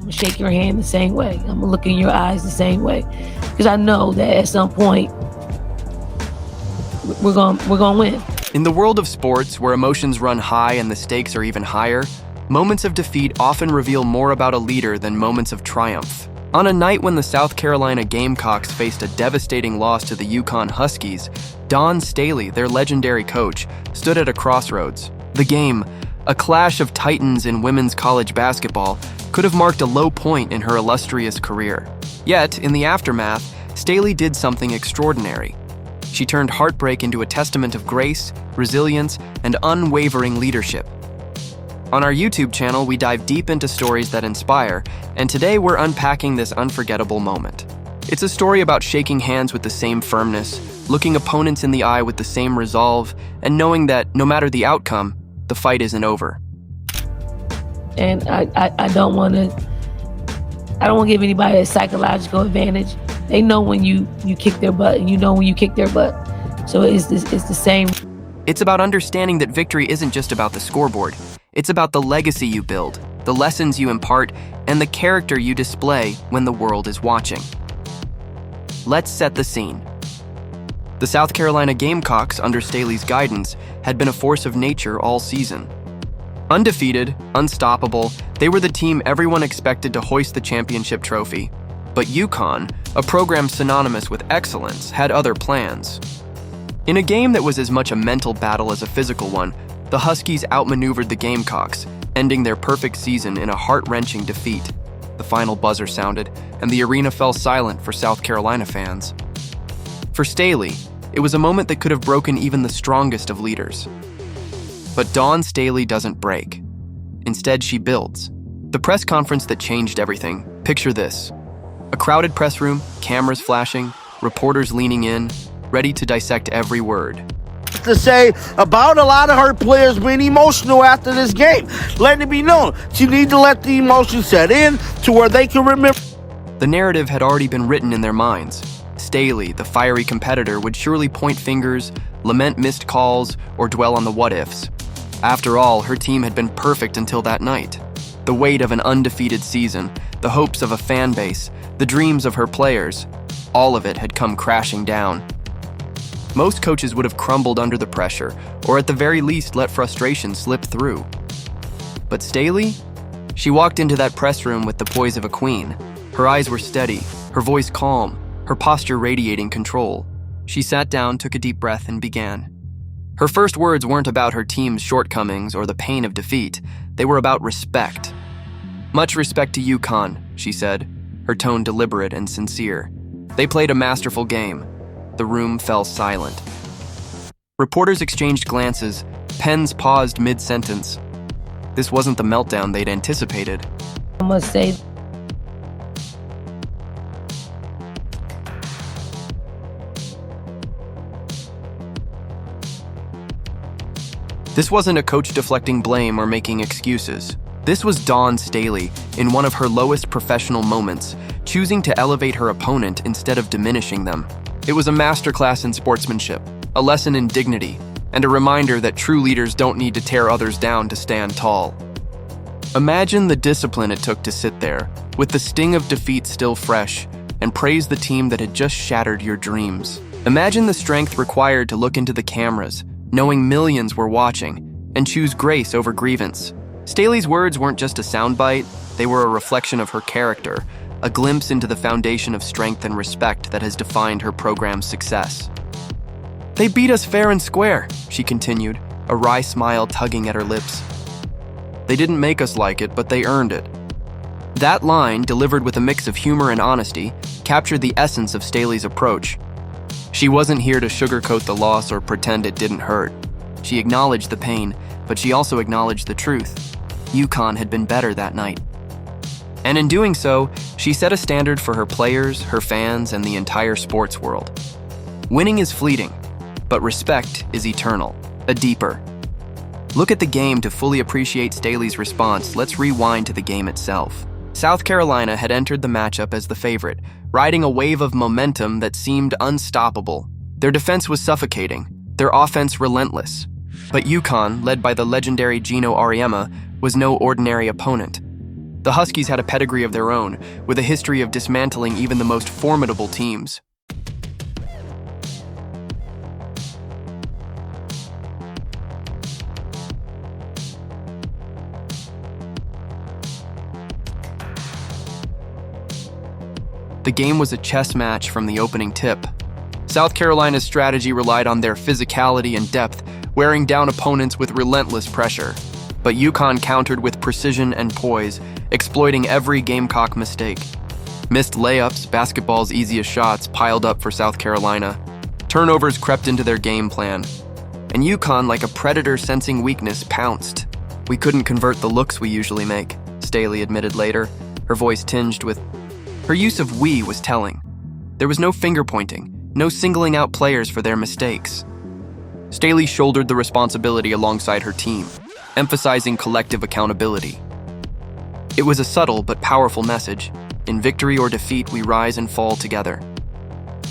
gonna shake your hand the same way. I'm gonna look in your eyes the same way, because I know that at some point we're gonna win. In the world of sports, where emotions run high and the stakes are even higher, moments of defeat often reveal more about a leader than moments of triumph. On a night when the South Carolina Gamecocks faced a devastating loss to the UConn Huskies, Dawn Staley, their legendary coach, stood at a crossroads. The game, a clash of titans in women's college basketball, could have marked a low point in her illustrious career. Yet, in the aftermath, Staley did something extraordinary. She turned heartbreak into a testament of grace, resilience, and unwavering leadership. On our YouTube channel, we dive deep into stories that inspire, and today we're unpacking this unforgettable moment. It's a story about shaking hands with the same firmness, looking opponents in the eye with the same resolve, and knowing that no matter the outcome, the fight isn't over. And I don't want to give anybody a psychological advantage. They know when you kick their butt, and you know when you kick their butt. So it's the same. It's about understanding that victory isn't just about the scoreboard. It's about the legacy you build, the lessons you impart, and the character you display when the world is watching. Let's set the scene. The South Carolina Gamecocks, under Staley's guidance, had been a force of nature all season. Undefeated, unstoppable, they were the team everyone expected to hoist the championship trophy. But UConn, a program synonymous with excellence, had other plans. In a game that was as much a mental battle as a physical one, the Huskies outmaneuvered the Gamecocks, ending their perfect season in a heart-wrenching defeat. The final buzzer sounded, and the arena fell silent for South Carolina fans. For Staley, it was a moment that could have broken even the strongest of leaders. But Dawn Staley doesn't break. Instead, she builds. The press conference that changed everything. Picture this. A crowded press room, cameras flashing, reporters leaning in, ready to dissect every word. To say about a lot of her players being emotional after this game. Let it be known. You need to let the emotion set in to where they can remember. The narrative had already been written in their minds. Staley, the fiery competitor, would surely point fingers, lament missed calls, or dwell on the what-ifs. After all, her team had been perfect until that night. The weight of an undefeated season, the hopes of a fan base, the dreams of her players, all of it had come crashing down. Most coaches would have crumbled under the pressure, or at the very least let frustration slip through. But Staley? She walked into that press room with the poise of a queen. Her eyes were steady, her voice calm, her posture radiating control. She sat down, took a deep breath, and began. Her first words weren't about her team's shortcomings or the pain of defeat. They were about respect. Much respect to UConn, she said, her tone deliberate and sincere. They played a masterful game. The room fell silent. Reporters exchanged glances, pens paused mid-sentence. This wasn't the meltdown they'd anticipated. I must say, this wasn't a coach deflecting blame or making excuses. This was Dawn Staley, in one of her lowest professional moments, choosing to elevate her opponent instead of diminishing them. It was a masterclass in sportsmanship, a lesson in dignity, and a reminder that true leaders don't need to tear others down to stand tall. Imagine the discipline it took to sit there, with the sting of defeat still fresh, and praise the team that had just shattered your dreams. Imagine the strength required to look into the cameras, knowing millions were watching, and choose grace over grievance. Staley's words weren't just a soundbite, they were a reflection of her character, a glimpse into the foundation of strength and respect that has defined her program's success. They beat us fair and square, she continued, a wry smile tugging at her lips. They didn't make us like it, but they earned it. That line, delivered with a mix of humor and honesty, captured the essence of Staley's approach. She wasn't here to sugarcoat the loss or pretend it didn't hurt. She acknowledged the pain, but she also acknowledged the truth. UConn had been better that night. And in doing so, she set a standard for her players, her fans, and the entire sports world. Winning is fleeting, but respect is eternal, a deeper. Look at the game to fully appreciate Staley's response. Let's rewind to the game itself. South Carolina had entered the matchup as the favorite, riding a wave of momentum that seemed unstoppable. Their defense was suffocating, their offense relentless. But UConn, led by the legendary Gino Auriemma, was no ordinary opponent. The Huskies had a pedigree of their own, with a history of dismantling even the most formidable teams. The game was a chess match from the opening tip. South Carolina's strategy relied on their physicality and depth, wearing down opponents with relentless pressure. But UConn countered with precision and poise, exploiting every Gamecock mistake. Missed layups, basketball's easiest shots, piled up for South Carolina. Turnovers crept into their game plan. And UConn, like a predator sensing weakness, pounced. "We couldn't convert the looks we usually make," Staley admitted later, her voice tinged with... Her use of "we" was telling. There was no finger-pointing, no singling out players for their mistakes. Staley shouldered the responsibility alongside her team, emphasizing collective accountability. It was a subtle but powerful message. In victory or defeat, we rise and fall together.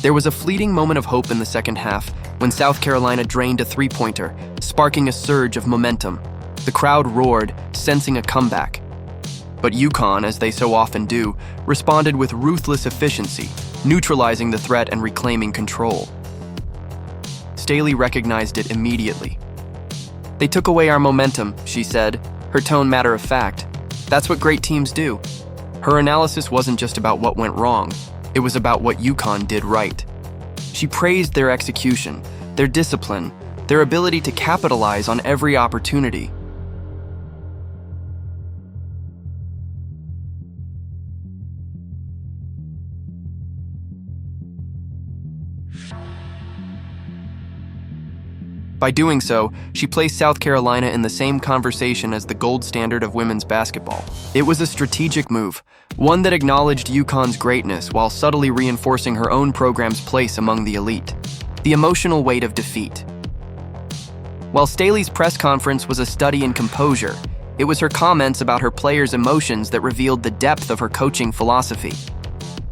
There was a fleeting moment of hope in the second half when South Carolina drained a three-pointer, sparking a surge of momentum. The crowd roared, sensing a comeback. But UConn, as they so often do, responded with ruthless efficiency, neutralizing the threat and reclaiming control. Staley recognized it immediately. "They took away our momentum," she said, her tone matter of fact. "That's what great teams do." Her analysis wasn't just about what went wrong, it was about what UConn did right. She praised their execution, their discipline, their ability to capitalize on every opportunity. By doing so, she placed South Carolina in the same conversation as the gold standard of women's basketball. It was a strategic move, one that acknowledged UConn's greatness while subtly reinforcing her own program's place among the elite. The emotional weight of defeat. While Staley's press conference was a study in composure, it was her comments about her players' emotions that revealed the depth of her coaching philosophy.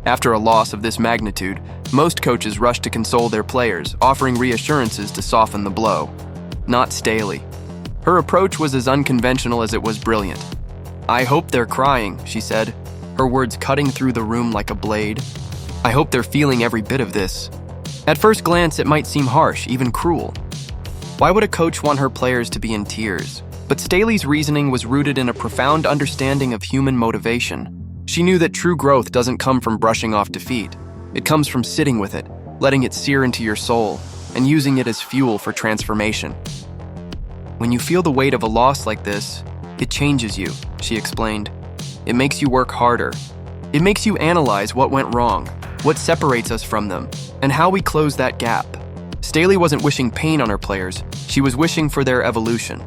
After a loss of this magnitude, most coaches rush to console their players, offering reassurances to soften the blow. Not Staley. Her approach was as unconventional as it was brilliant. "I hope they're crying," she said, her words cutting through the room like a blade. "I hope they're feeling every bit of this." At first glance, it might seem harsh, even cruel. Why would a coach want her players to be in tears? But Staley's reasoning was rooted in a profound understanding of human motivation. She knew that true growth doesn't come from brushing off defeat. It comes from sitting with it, letting it sear into your soul, and using it as fuel for transformation. "When you feel the weight of a loss like this, it changes you," she explained. "It makes you work harder. It makes you analyze what went wrong, what separates us from them, and how we close that gap." Staley wasn't wishing pain on her players, she was wishing for their evolution.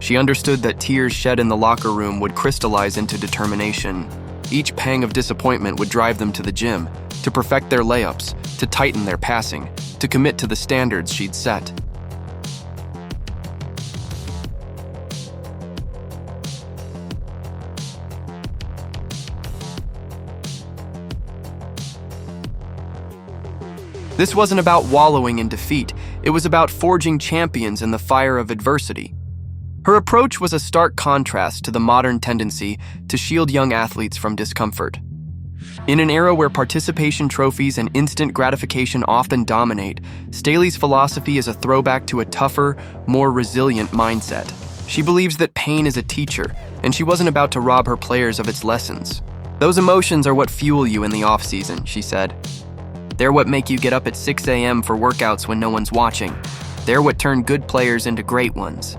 She understood that tears shed in the locker room would crystallize into determination. Each pang of disappointment would drive them to the gym, to perfect their layups, to tighten their passing, to commit to the standards she'd set. This wasn't about wallowing in defeat, it was about forging champions in the fire of adversity. Her approach was a stark contrast to the modern tendency to shield young athletes from discomfort. In an era where participation trophies and instant gratification often dominate, Staley's philosophy is a throwback to a tougher, more resilient mindset. She believes that pain is a teacher, and she wasn't about to rob her players of its lessons. "Those emotions are what fuel you in the off-season," she said. "They're what make you get up at 6 a.m. for workouts when no one's watching. They're what turn good players into great ones."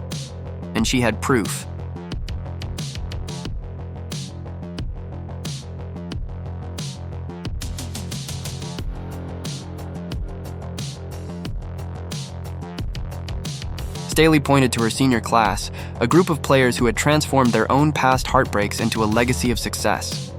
And she had proof. Staley pointed to her senior class, a group of players who had transformed their own past heartbreaks into a legacy of success.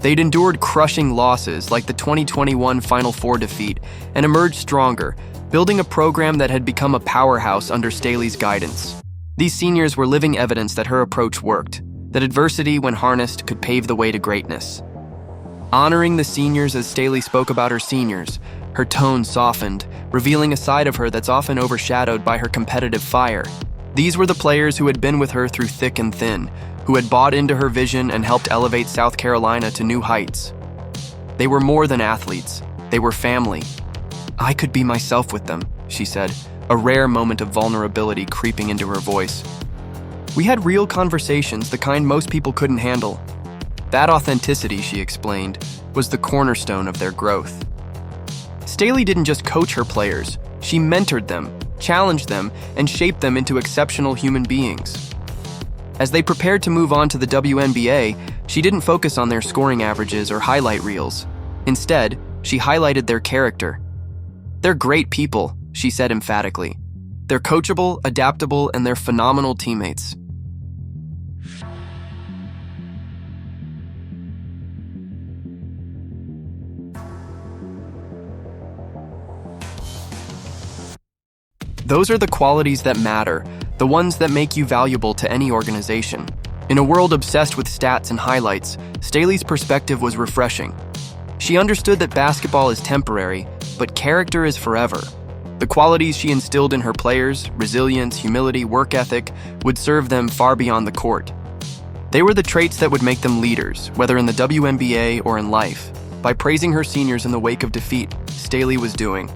They'd endured crushing losses like the 2021 Final Four defeat and emerged stronger, building a program that had become a powerhouse under Staley's guidance. These seniors were living evidence that her approach worked, that adversity, when harnessed, could pave the way to greatness. Honoring the seniors as Staley spoke about her seniors, her tone softened, revealing a side of her that's often overshadowed by her competitive fire. These were the players who had been with her through thick and thin, who had bought into her vision and helped elevate South Carolina to new heights. They were more than athletes. They were family. I could be myself with them, she said, a rare moment of vulnerability creeping into her voice. We had real conversations, the kind most people couldn't handle. That authenticity, she explained, was the cornerstone of their growth. Staley didn't just coach her players. She mentored them, challenged them, and shaped them into exceptional human beings. As they prepared to move on to the WNBA, she didn't focus on their scoring averages or highlight reels. Instead, she highlighted their character. They're great people, she said emphatically. They're coachable, adaptable, and they're phenomenal teammates. Those are the qualities that matter, the ones that make you valuable to any organization. In a world obsessed with stats and highlights, Staley's perspective was refreshing. She understood that basketball is temporary, but character is forever. The qualities she instilled in her players, resilience, humility, work ethic, would serve them far beyond the court. They were the traits that would make them leaders, whether in the WNBA or in life. By praising her seniors in the wake of defeat, Staley was doing